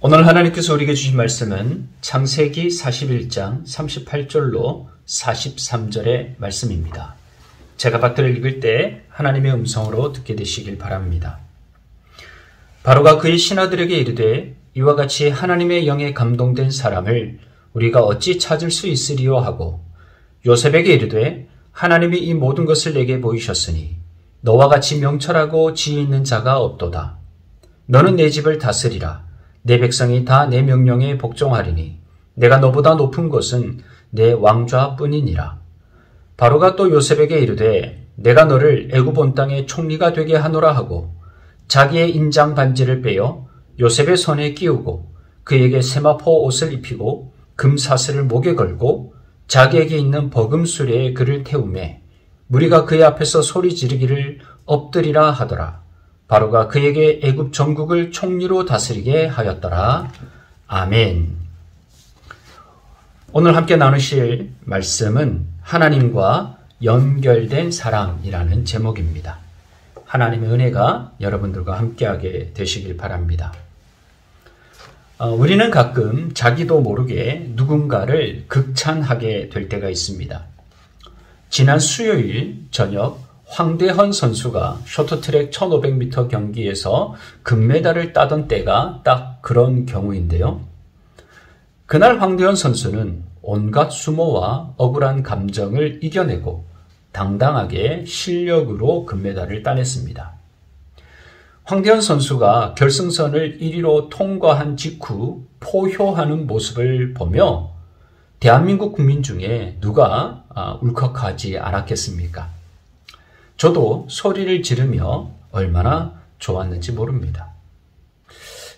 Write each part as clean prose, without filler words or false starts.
오늘 하나님께서 우리에게 주신 말씀은 창세기 41장 38절로 43절의 말씀입니다. 제가 박들을 읽을 때 하나님의 음성으로 듣게 되시길 바랍니다. 바로가 그의 신하들에게 이르되 이와 같이 하나님의 영에 감동된 사람을 우리가 어찌 찾을 수 있으리요 하고 요셉에게 이르되 하나님이 이 모든 것을 내게 보이셨으니 너와 같이 명철하고 지혜 있는 자가 없도다. 너는 내 집을 다스리라. 내 백성이 다 내 명령에 복종하리니 내가 너보다 높은 것은 내 왕좌뿐이니라. 바로가 또 요셉에게 이르되 내가 너를 애굽 온 땅의 총리가 되게 하노라 하고 자기의 인장 반지를 빼어 요셉의 손에 끼우고 그에게 세마포 옷을 입히고 금사슬을 목에 걸고 자기에게 있는 버금수레에 그를 태우매 무리가 그의 앞에서 소리 지르기를 엎드리라 하더라. 바로가 그에게 애굽 전국을 총리로 다스리게 하였더라. 아멘. 오늘 함께 나누실 말씀은 하나님과 연결된 사랑이라는 제목입니다. 하나님의 은혜가 여러분들과 함께하게 되시길 바랍니다. 우리는 가끔 자기도 모르게 누군가를 극찬하게 될 때가 있습니다. 지난 수요일 저녁 황대헌 선수가 쇼트트랙 1500m 경기에서 금메달을 따던 때가 딱 그런 경우인데요. 그날 황대헌 선수는 온갖 수모와 억울한 감정을 이겨내고 당당하게 실력으로 금메달을 따냈습니다. 황대헌 선수가 결승선을 1위로 통과한 직후 포효하는 모습을 보며 대한민국 국민 중에 누가 울컥하지 않았겠습니까? 저도 소리를 지르며 얼마나 좋았는지 모릅니다.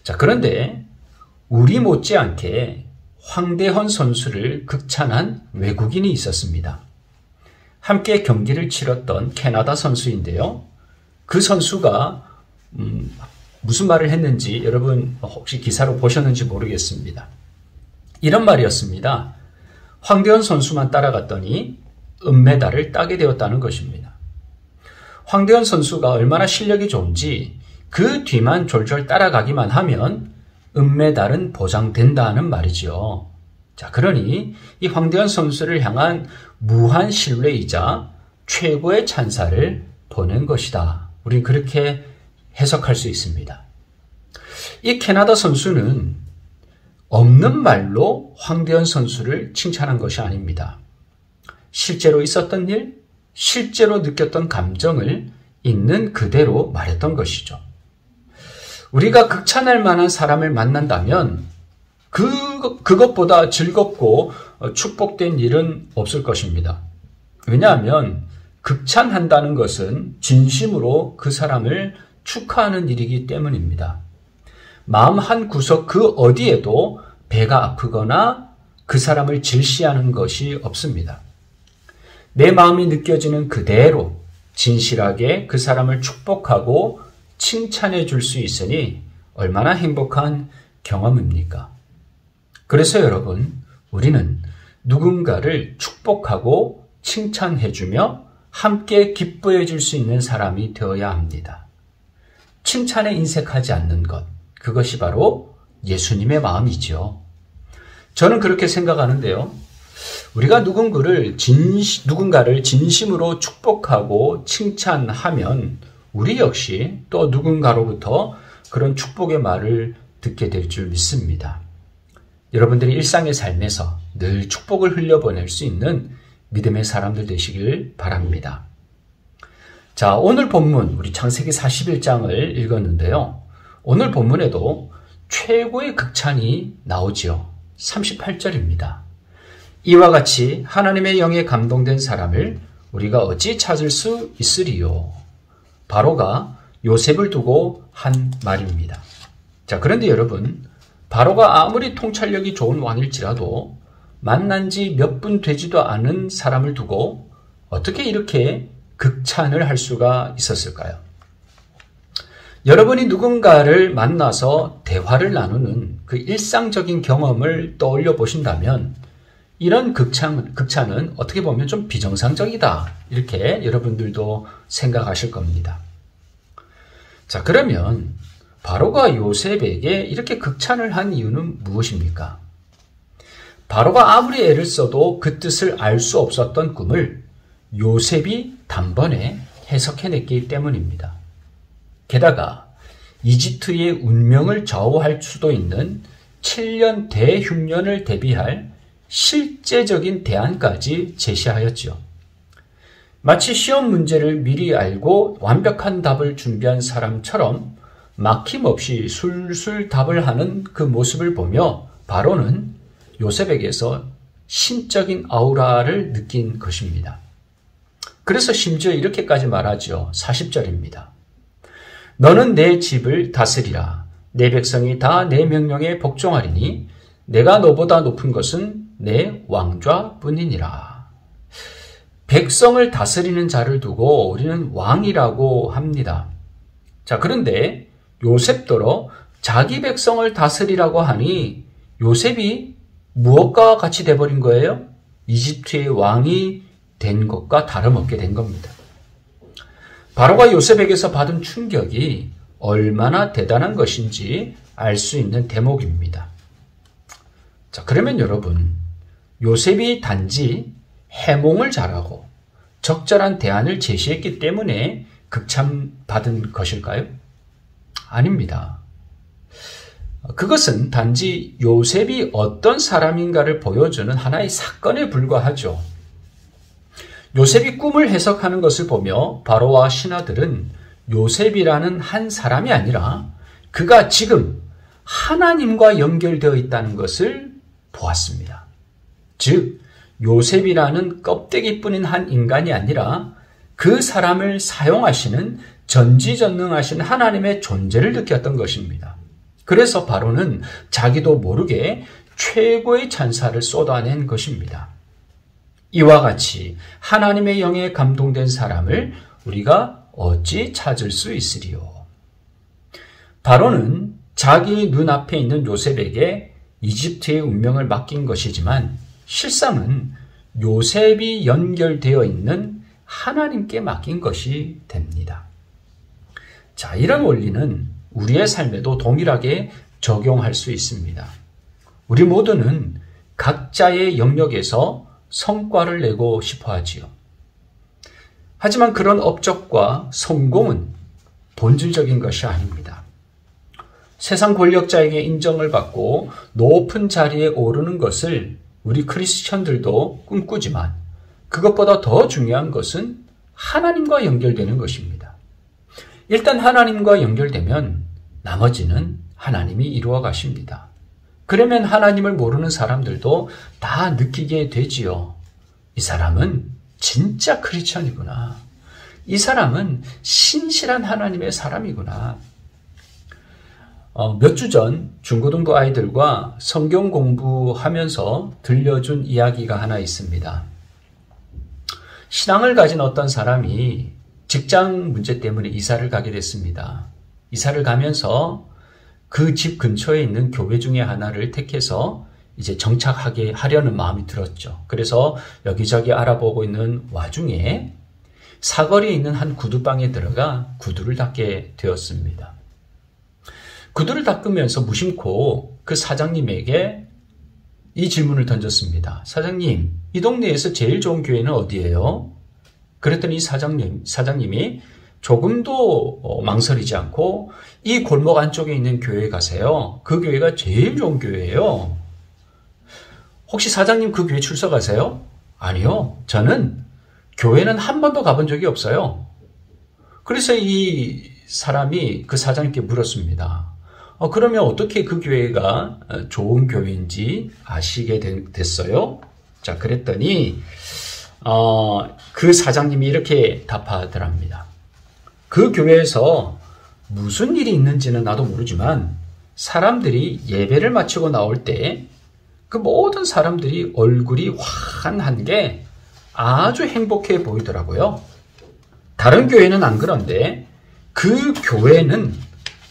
자, 그런데 우리 못지않게 황대헌 선수를 극찬한 외국인이 있었습니다. 함께 경기를 치렀던 캐나다 선수인데요. 그 선수가 무슨 말을 했는지 여러분 혹시 기사로 보셨는지 모르겠습니다. 이런 말이었습니다. 황대헌 선수만 따라갔더니 은메달을 따게 되었다는 것입니다. 황대헌 선수가 얼마나 실력이 좋은지 그 뒤만 졸졸 따라가기만 하면 은메달은 보장된다는 말이죠. 자, 그러니 이 황대헌 선수를 향한 무한 신뢰이자 최고의 찬사를 보낸 것이다. 우린 그렇게 해석할 수 있습니다. 이 캐나다 선수는 없는 말로 황대헌 선수를 칭찬한 것이 아닙니다. 실제로 있었던 일, 실제로 느꼈던 감정을 있는 그대로 말했던 것이죠. 우리가 극찬할 만한 사람을 만난다면 그것보다 즐겁고 축복된 일은 없을 것입니다. 왜냐하면 극찬한다는 것은 진심으로 그 사람을 축하하는 일이기 때문입니다. 마음 한 구석 그 어디에도 배가 아프거나 그 사람을 질시하는 것이 없습니다. 내 마음이 느껴지는 그대로 진실하게 그 사람을 축복하고 칭찬해 줄 수 있으니 얼마나 행복한 경험입니까? 그래서 여러분, 우리는 누군가를 축복하고 칭찬해 주며 함께 기뻐해 줄 수 있는 사람이 되어야 합니다. 칭찬에 인색하지 않는 것, 그것이 바로 예수님의 마음이지요. 저는 그렇게 생각하는데요. 우리가 누군가를 진심으로 축복하고 칭찬하면 우리 역시 또 누군가로부터 그런 축복의 말을 듣게 될 줄 믿습니다. 여러분들이 일상의 삶에서 늘 축복을 흘려보낼 수 있는 믿음의 사람들 되시길 바랍니다. 자, 오늘 본문 우리 창세기 41장을 읽었는데요. 오늘 본문에도 최고의 극찬이 나오지요. 38절입니다. 이와 같이 하나님의 영에 감동된 사람을 우리가 어찌 찾을 수 있으리요? 바로가 요셉을 두고 한 말입니다. 자, 그런데 여러분, 바로가 아무리 통찰력이 좋은 왕일지라도 만난 지 몇 분 되지도 않은 사람을 두고 어떻게 이렇게 극찬을 할 수가 있었을까요? 여러분이 누군가를 만나서 대화를 나누는 그 일상적인 경험을 떠올려 보신다면 이런 극찬은 어떻게 보면 좀 비정상적이다. 이렇게 여러분들도 생각하실 겁니다. 자, 그러면 바로가 요셉에게 이렇게 극찬을 한 이유는 무엇입니까? 바로가 아무리 애를 써도 그 뜻을 알 수 없었던 꿈을 요셉이 단번에 해석해냈기 때문입니다. 게다가 이집트의 운명을 좌우할 수도 있는 7년 대흉년을 대비할 실제적인 대안까지 제시하였죠. 마치 시험 문제를 미리 알고 완벽한 답을 준비한 사람처럼 막힘없이 술술 답을 하는 그 모습을 보며 바로는 요셉에게서 신적인 아우라를 느낀 것입니다. 그래서 심지어 이렇게까지 말하죠. 40절입니다. 너는 내 집을 다스리라. 내 백성이 다 내 명령에 복종하리니 내가 너보다 높은 것은 내 왕좌뿐이니라. 백성을 다스리는 자를 두고 우리는 왕이라고 합니다. 자, 그런데 요셉더러 자기 백성을 다스리라고 하니 요셉이 무엇과 같이 돼버린 거예요? 이집트의 왕이 된 것과 다름없게 된 겁니다. 바로가 요셉에게서 받은 충격이 얼마나 대단한 것인지 알 수 있는 대목입니다. 자, 그러면 여러분, 요셉이 단지 해몽을 잘하고 적절한 대안을 제시했기 때문에 극찬받은 것일까요? 아닙니다. 그것은 단지 요셉이 어떤 사람인가를 보여주는 하나의 사건에 불과하죠. 요셉이 꿈을 해석하는 것을 보며 바로와 신하들은 요셉이라는 한 사람이 아니라 그가 지금 하나님과 연결되어 있다는 것을 보았습니다. 즉, 요셉이라는 껍데기뿐인 한 인간이 아니라 그 사람을 사용하시는 전지전능하신 하나님의 존재를 느꼈던 것입니다. 그래서 바로는 자기도 모르게 최고의 찬사를 쏟아낸 것입니다. 이와 같이 하나님의 영에 감동된 사람을 우리가 어찌 찾을 수 있으리요? 바로는 자기 눈앞에 있는 요셉에게 이집트의 운명을 맡긴 것이지만 실상은 요셉이 연결되어 있는 하나님께 맡긴 것이 됩니다. 자, 이런 원리는 우리의 삶에도 동일하게 적용할 수 있습니다. 우리 모두는 각자의 영역에서 성과를 내고 싶어 하지요. 하지만 그런 업적과 성공은 본질적인 것이 아닙니다. 세상 권력자에게 인정을 받고 높은 자리에 오르는 것을 우리 크리스천들도 꿈꾸지만 그것보다 더 중요한 것은 하나님과 연결되는 것입니다. 일단 하나님과 연결되면 나머지는 하나님이 이루어 가십니다. 그러면 하나님을 모르는 사람들도 다 느끼게 되지요. 이 사람은 진짜 크리스천이구나. 이 사람은 신실한 하나님의 사람이구나. 몇 주 전 중고등부 아이들과 성경 공부하면서 들려준 이야기가 하나 있습니다. 신앙을 가진 어떤 사람이 직장 문제 때문에 이사를 가게 됐습니다. 이사를 가면서 그 집 근처에 있는 교회 중에 하나를 택해서 이제 정착하게 하려는 마음이 들었죠. 그래서 여기저기 알아보고 있는 와중에 사거리에 있는 한 구두방에 들어가 구두를 닦게 되었습니다. 구두를 닦으면서 무심코 그 사장님에게 이 질문을 던졌습니다. 사장님, 이 동네에서 제일 좋은 교회는 어디예요? 그랬더니 사장님이 조금도 망설이지 않고 이 골목 안쪽에 있는 교회에 가세요. 그 교회가 제일 좋은 교회예요. 혹시 사장님 그 교회 출석하세요? 아니요. 저는 교회는 한 번도 가본 적이 없어요. 그래서 이 사람이 그 사장님께 물었습니다. 그러면 어떻게 그 교회가 좋은 교회인지 아시게 됐어요? 자, 그랬더니 그 사장님이 이렇게 답하더랍니다. 그 교회에서 무슨 일이 있는지는 나도 모르지만 사람들이 예배를 마치고 나올 때 그 모든 사람들이 얼굴이 환한 게 아주 행복해 보이더라고요. 다른 교회는 안 그런데 그 교회는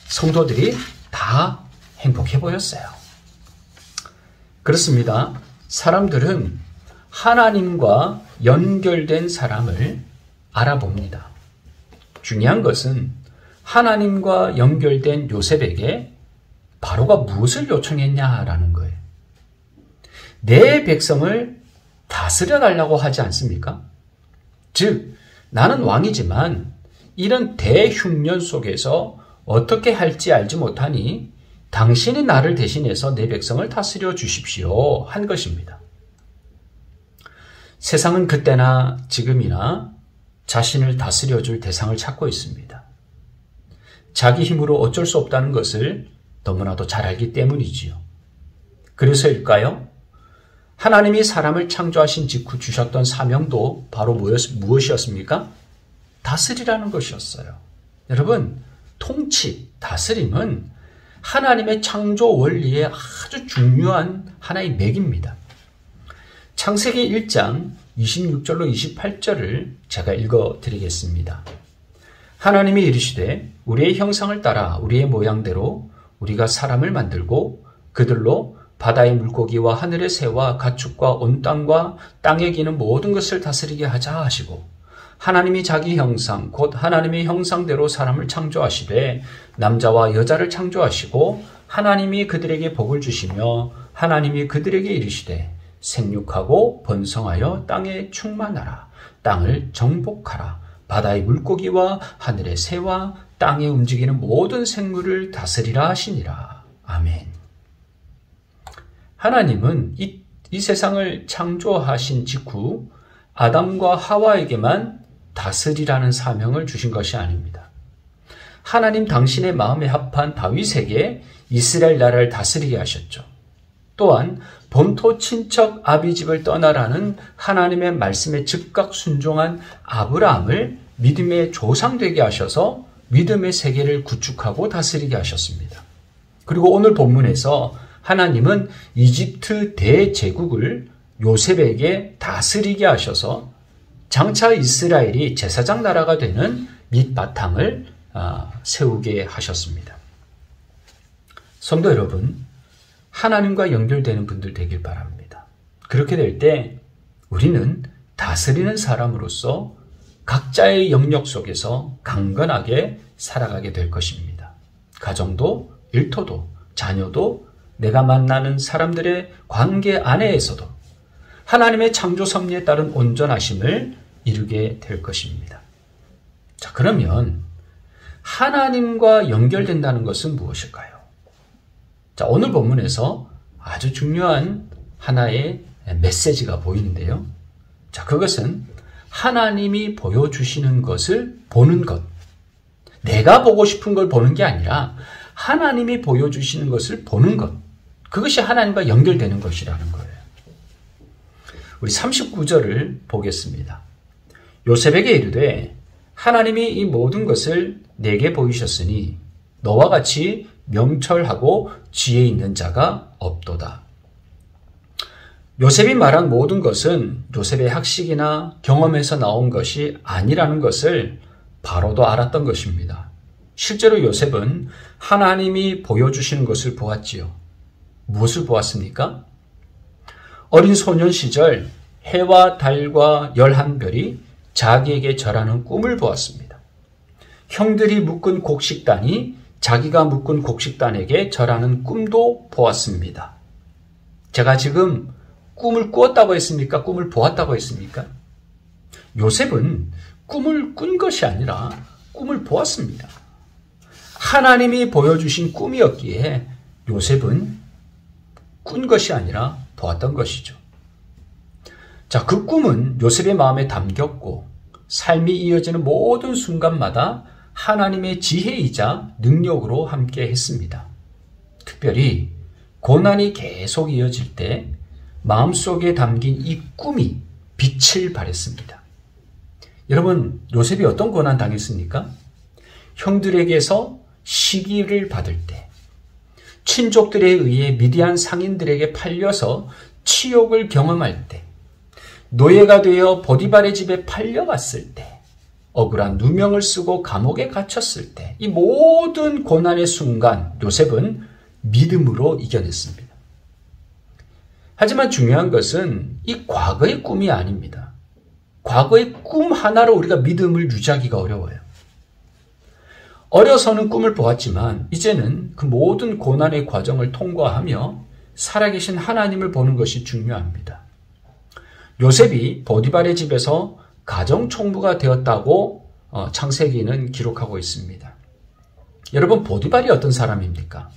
성도들이 다 행복해 보였어요. 그렇습니다. 사람들은 하나님과 연결된 사람을 알아봅니다. 중요한 것은 하나님과 연결된 요셉에게 바로가 무엇을 요청했냐라는 거예요. 내 백성을 다스려 달라고 하지 않습니까? 즉, 나는 왕이지만 이런 대흉년 속에서 어떻게 할지 알지 못하니 당신이 나를 대신해서 내 백성을 다스려 주십시오 한 것입니다. 세상은 그때나 지금이나 자신을 다스려 줄 대상을 찾고 있습니다. 자기 힘으로 어쩔 수 없다는 것을 너무나도 잘 알기 때문이지요. 그래서일까요? 하나님이 사람을 창조하신 직후 주셨던 사명도 바로 무엇이었습니까? 다스리라는 것이었어요. 여러분, 통치, 다스림은 하나님의 창조 원리의 아주 중요한 하나의 맥입니다. 창세기 1장 26절로 28절을 제가 읽어드리겠습니다. 하나님이 이르시되 우리의 형상을 따라 우리의 모양대로 우리가 사람을 만들고 그들로 바다의 물고기와 하늘의 새와 가축과 온 땅과 땅에 기는 모든 것을 다스리게 하자 하시고 하나님이 자기 형상 곧 하나님의 형상대로 사람을 창조하시되 남자와 여자를 창조하시고 하나님이 그들에게 복을 주시며 하나님이 그들에게 이르시되 생육하고 번성하여 땅에 충만하라 땅을 정복하라 바다의 물고기와 하늘의 새와 땅에 움직이는 모든 생물을 다스리라 하시니라. 아멘. 하나님은 이 세상을 창조하신 직후 아담과 하와에게만 다스리라는 사명을 주신 것이 아닙니다. 하나님 당신의 마음에 합한 다윗에게 이스라엘 나라를 다스리게 하셨죠. 또한 본토 친척 아비집을 떠나라는 하나님의 말씀에 즉각 순종한 아브라함을 믿음의 조상 되게 하셔서 믿음의 세계를 구축하고 다스리게 하셨습니다. 그리고 오늘 본문에서 하나님은 이집트 대제국을 요셉에게 다스리게 하셔서 장차 이스라엘이 제사장 나라가 되는 밑바탕을 세우게 하셨습니다. 성도 여러분, 하나님과 연결되는 분들 되길 바랍니다. 그렇게 될 때 우리는 다스리는 사람으로서 각자의 영역 속에서 강건하게 살아가게 될 것입니다. 가정도, 일터도, 자녀도, 내가 만나는 사람들의 관계 안에서도 하나님의 창조 섭리에 따른 온전하심을 이루게 될 것입니다. 자, 그러면 하나님과 연결된다는 것은 무엇일까요? 자, 오늘 본문에서 아주 중요한 하나의 메시지가 보이는데요. 자, 그것은 하나님이 보여주시는 것을 보는 것. 내가 보고 싶은 걸 보는 게 아니라 하나님이 보여주시는 것을 보는 것. 그것이 하나님과 연결되는 것이라는 거예요. 우리 39절을 보겠습니다. 요셉에게 이르되 하나님이 이 모든 것을 내게 보이셨으니 너와 같이 명철하고 지혜 있는 자가 없도다. 요셉이 말한 모든 것은 요셉의 학식이나 경험에서 나온 것이 아니라는 것을 바로도 알았던 것입니다. 실제로 요셉은 하나님이 보여주시는 것을 보았지요. 무엇을 보았습니까? 어린 소년 시절 해와 달과 11별이 자기에게 절하는 꿈을 보았습니다. 형들이 묶은 곡식단이 자기가 묶은 곡식단에게 절하는 꿈도 보았습니다. 제가 지금 꿈을 꾸었다고 했습니까? 꿈을 보았다고 했습니까? 요셉은 꿈을 꾼 것이 아니라 꿈을 보았습니다. 하나님이 보여주신 꿈이었기에 요셉은 꾼 것이 아니라 보았던 것이죠. 자, 그 꿈은 요셉의 마음에 담겼고 삶이 이어지는 모든 순간마다 하나님의 지혜이자 능력으로 함께 했습니다. 특별히 고난이 계속 이어질 때 마음속에 담긴 이 꿈이 빛을 발했습니다. 여러분, 요셉이 어떤 고난 당했습니까? 형들에게서 시기를 받을 때, 친족들에 의해 미디안 상인들에게 팔려서 치욕을 경험할 때, 노예가 되어 보디발의 집에 팔려갔을 때, 억울한 누명을 쓰고 감옥에 갇혔을 때, 이 모든 고난의 순간 요셉은 믿음으로 이겨냈습니다. 하지만 중요한 것은 이 과거의 꿈이 아닙니다. 과거의 꿈 하나로 우리가 믿음을 유지하기가 어려워요. 어려서는 꿈을 보았지만 이제는 그 모든 고난의 과정을 통과하며 살아계신 하나님을 보는 것이 중요합니다. 요셉이 보디발의 집에서 가정총무가 되었다고 창세기는 기록하고 있습니다. 여러분, 보디발이 어떤 사람입니까?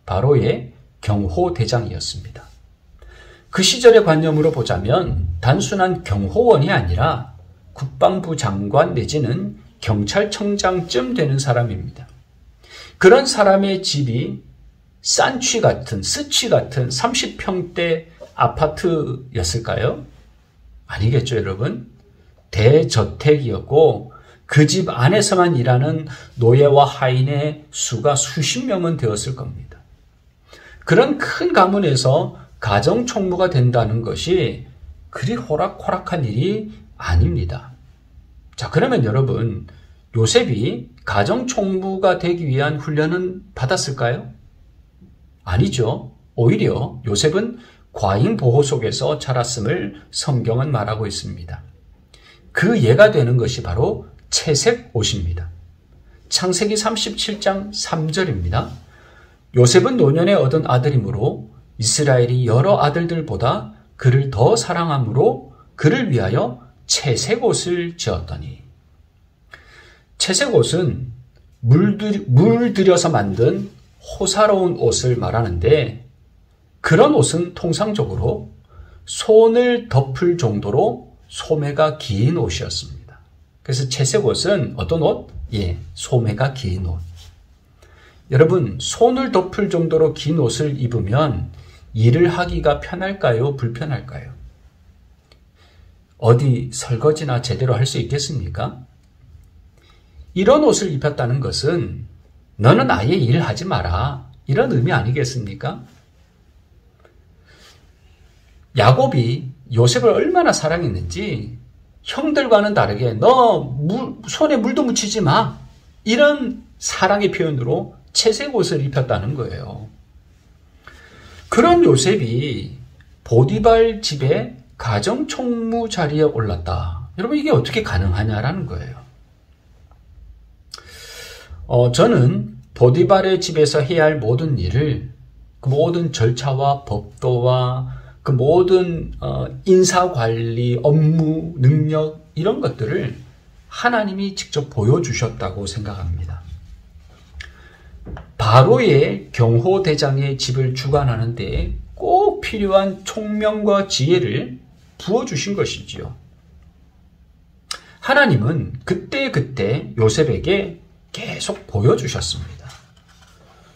바로의 경호대장이었습니다. 그 시절의 관념으로 보자면 단순한 경호원이 아니라 국방부 장관 내지는 경찰청장쯤 되는 사람입니다. 그런 사람의 집이 싼취 같은, 스취 같은 30평대 아파트였을까요? 아니겠죠, 여러분? 대저택이었고 그 집 안에서만 일하는 노예와 하인의 수가 수십 명은 되었을 겁니다. 그런 큰 가문에서 가정총무가 된다는 것이 그리 호락호락한 일이 아닙니다. 자, 그러면 여러분, 요셉이 가정총무가 되기 위한 훈련은 받았을까요? 아니죠. 오히려 요셉은 과잉 보호 속에서 자랐음을 성경은 말하고 있습니다. 그 예가 되는 것이 바로 채색 옷입니다. 창세기 37장 3절입니다. 요셉은 노년에 얻은 아들이므로 이스라엘이 여러 아들들보다 그를 더 사랑함으로 그를 위하여 채색 옷을 지었더니. 채색 옷은 물들여서 만든 호사로운 옷을 말하는데 그런 옷은 통상적으로 손을 덮을 정도로 소매가 긴 옷이었습니다. 그래서 채색 옷은 어떤 옷? 소매가 긴 옷. 여러분, 손을 덮을 정도로 긴 옷을 입으면 일을 하기가 편할까요? 불편할까요? 어디 설거지나 제대로 할 수 있겠습니까? 이런 옷을 입혔다는 것은 너는 아예 일하지 마라, 이런 의미 아니겠습니까? 야곱이 요셉을 얼마나 사랑했는지 형들과는 다르게 너 손에 물도 묻히지 마, 이런 사랑의 표현으로 채색 옷을 입혔다는 거예요. 그런 요셉이 보디발 집에 가정총무 자리에 올랐다. 여러분, 이게 어떻게 가능하냐라는 거예요. 저는 보디발의 집에서 해야 할 모든 일을, 그 모든 절차와 법도와 그 모든 인사관리, 업무, 능력, 이런 것들을 하나님이 직접 보여주셨다고 생각합니다. 바로의 경호대장의 집을 주관하는 데 꼭 필요한 총명과 지혜를 부어주신 것이지요. 하나님은 그때그때 요셉에게 계속 보여주셨습니다.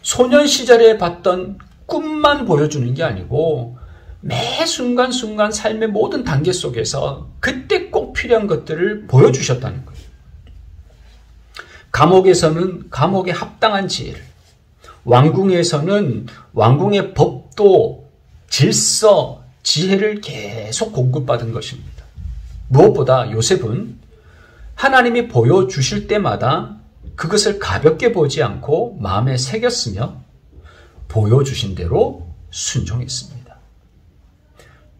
소년 시절에 봤던 꿈만 보여주는 게 아니고 매 순간순간 삶의 모든 단계 속에서 그때 꼭 필요한 것들을 보여주셨다는 거예요. 감옥에서는 감옥에 합당한 지혜를, 왕궁에서는 왕궁의 법도, 질서, 지혜를 계속 공급받은 것입니다. 무엇보다 요셉은 하나님이 보여주실 때마다 그것을 가볍게 보지 않고 마음에 새겼으며 보여주신 대로 순종했습니다.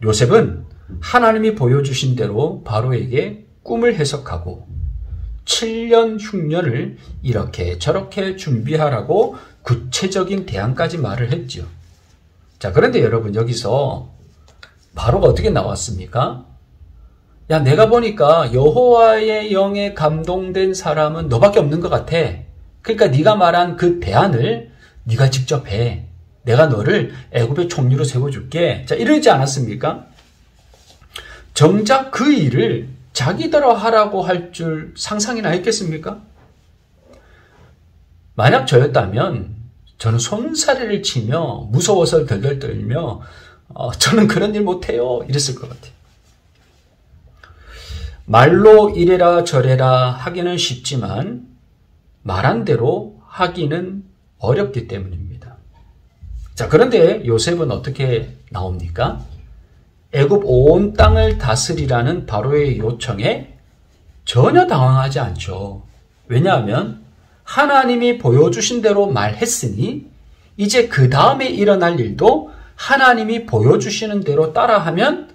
요셉은 하나님이 보여주신 대로 바로에게 꿈을 해석하고 7년 흉년을 이렇게 저렇게 준비하라고 구체적인 대안까지 말을 했죠. 자, 그런데 여러분 여기서 바로가 어떻게 나왔습니까? 야, 내가 보니까 여호와의 영에 감동된 사람은 너밖에 없는 것 같아. 그러니까 네가 말한 그 대안을 네가 직접 해. 내가 너를 애굽의 총리로 세워줄게. 자, 이러지 않았습니까? 정작 그 일을 자기대로 하라고 할 줄 상상이나 했겠습니까? 만약 저였다면 저는 손사래를 치며 무서워서 덜덜 떨며 저는 그런 일 못해요. 이랬을 것 같아요. 말로 이래라 저래라 하기는 쉽지만 말한 대로 하기는 어렵기 때문입니다. 자, 그런데 요셉은 어떻게 나옵니까? 애굽 온 땅을 다스리라는 바로의 요청에 전혀 당황하지 않죠. 왜냐하면 하나님이 보여주신 대로 말했으니 이제 그 다음에 일어날 일도 하나님이 보여주시는 대로 따라하면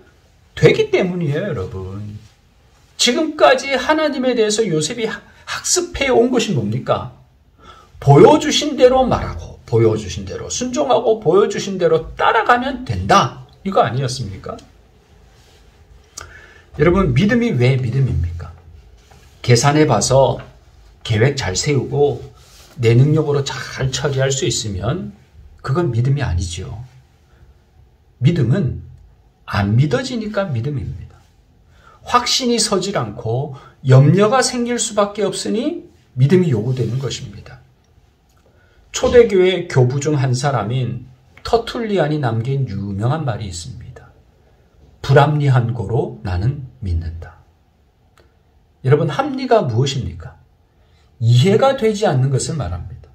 되기 때문이에요, 여러분. 지금까지 하나님에 대해서 요셉이 학습해 온 것이 뭡니까? 보여주신 대로 말하고, 보여주신 대로 순종하고, 보여주신 대로 따라가면 된다. 이거 아니었습니까? 여러분, 믿음이 왜 믿음입니까? 계산해 봐서 계획 잘 세우고 내 능력으로 잘 처리할 수 있으면 그건 믿음이 아니죠. 믿음은 안 믿어지니까 믿음입니다. 확신이 서질 않고 염려가 생길 수밖에 없으니 믿음이 요구되는 것입니다. 초대교회 교부 중 한 사람인 터툴리안이 남긴 유명한 말이 있습니다. 불합리한 고로 나는 믿는다. 여러분, 합리가 무엇입니까? 이해가 되지 않는 것을 말합니다.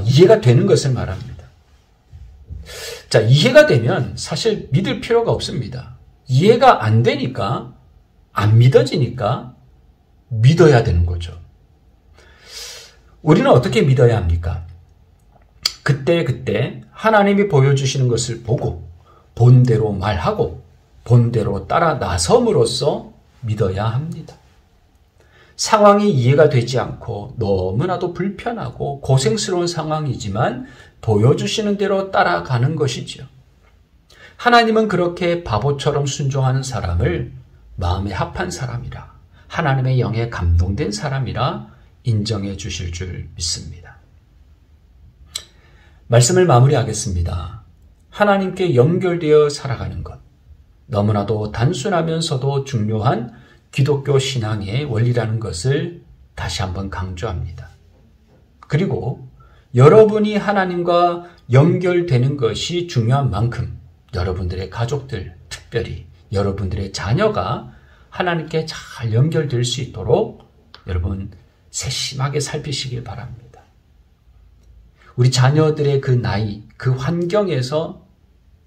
이해가 되는 것을 말합니다. 자, 이해가 되면 사실 믿을 필요가 없습니다. 이해가 안 되니까, 안 믿어지니까 믿어야 되는 거죠. 우리는 어떻게 믿어야 합니까? 그때 하나님이 보여주시는 것을 보고 본대로 말하고 본대로 따라 나섬으로써 믿어야 합니다. 상황이 이해가 되지 않고 너무나도 불편하고 고생스러운 상황이지만 보여주시는 대로 따라가는 것이죠. 하나님은 그렇게 바보처럼 순종하는 사람을 마음에 합한 사람이라, 하나님의 영에 감동된 사람이라 인정해 주실 줄 믿습니다. 말씀을 마무리하겠습니다. 하나님께 연결되어 살아가는 것, 너무나도 단순하면서도 중요한 기독교 신앙의 원리라는 것을 다시 한번 강조합니다. 그리고 여러분이 하나님과 연결되는 것이 중요한 만큼 여러분들의 가족들, 특별히 여러분들의 자녀가 하나님께 잘 연결될 수 있도록 여러분 세심하게 살피시길 바랍니다. 우리 자녀들의 그 나이, 그 환경에서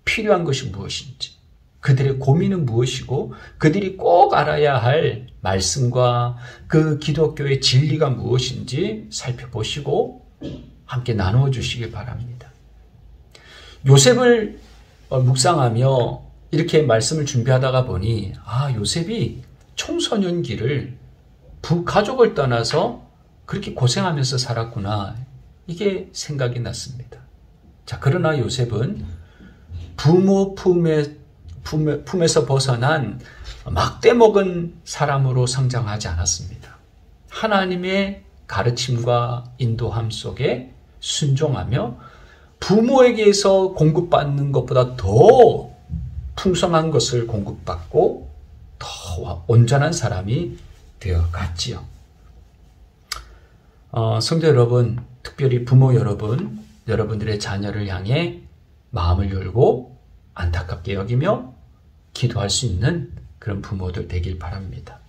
필요한 것이 무엇인지, 그들의 고민은 무엇이고 그들이 꼭 알아야 할 말씀과 그 기독교의 진리가 무엇인지 살펴보시고 함께 나누어 주시길 바랍니다. 요셉을 묵상하며 이렇게 말씀을 준비하다가 보니 요셉이 청소년기를 가족을 떠나서 그렇게 고생하면서 살았구나, 이게 생각이 났습니다. 자, 그러나 요셉은 부모 품에서 벗어난 막대 먹은 사람으로 성장하지 않았습니다. 하나님의 가르침과 인도함 속에 순종하며 부모에게서 공급받는 것보다 더 풍성한 것을 공급받고 더 온전한 사람이 되어갔지요. 성도 여러분, 특별히 부모 여러분, 여러분들의 자녀를 향해 마음을 열고 안타깝게 여기며 기도할 수 있는 그런 부모들 되길 바랍니다.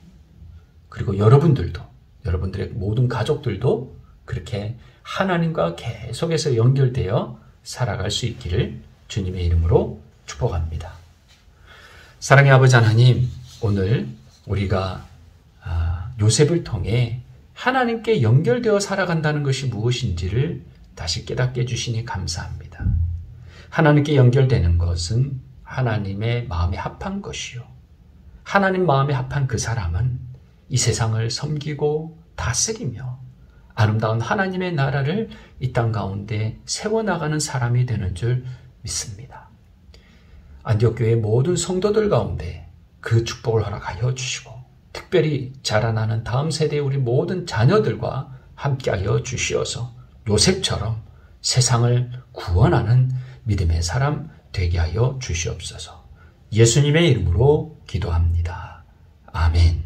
그리고 여러분들도, 여러분들의 모든 가족들도 그렇게 하나님과 계속해서 연결되어 살아갈 수 있기를 주님의 이름으로 축복합니다. 사랑의 아버지 하나님, 오늘 우리가 요셉을 통해 하나님께 연결되어 살아간다는 것이 무엇인지를 다시 깨닫게 해주시니 감사합니다. 하나님께 연결되는 것은 하나님의 마음에 합한 것이요. 하나님 마음에 합한 그 사람은 이 세상을 섬기고 다스리며 아름다운 하나님의 나라를 이 땅 가운데 세워나가는 사람이 되는 줄 믿습니다. 안디옥교회 모든 성도들 가운데 그 축복을 허락하여 주시고 특별히 자라나는 다음 세대의 우리 모든 자녀들과 함께하여 주시어서 요셉처럼 세상을 구원하는 믿음의 사람 되게 하여 주시옵소서. 예수님의 이름으로 기도합니다. 아멘.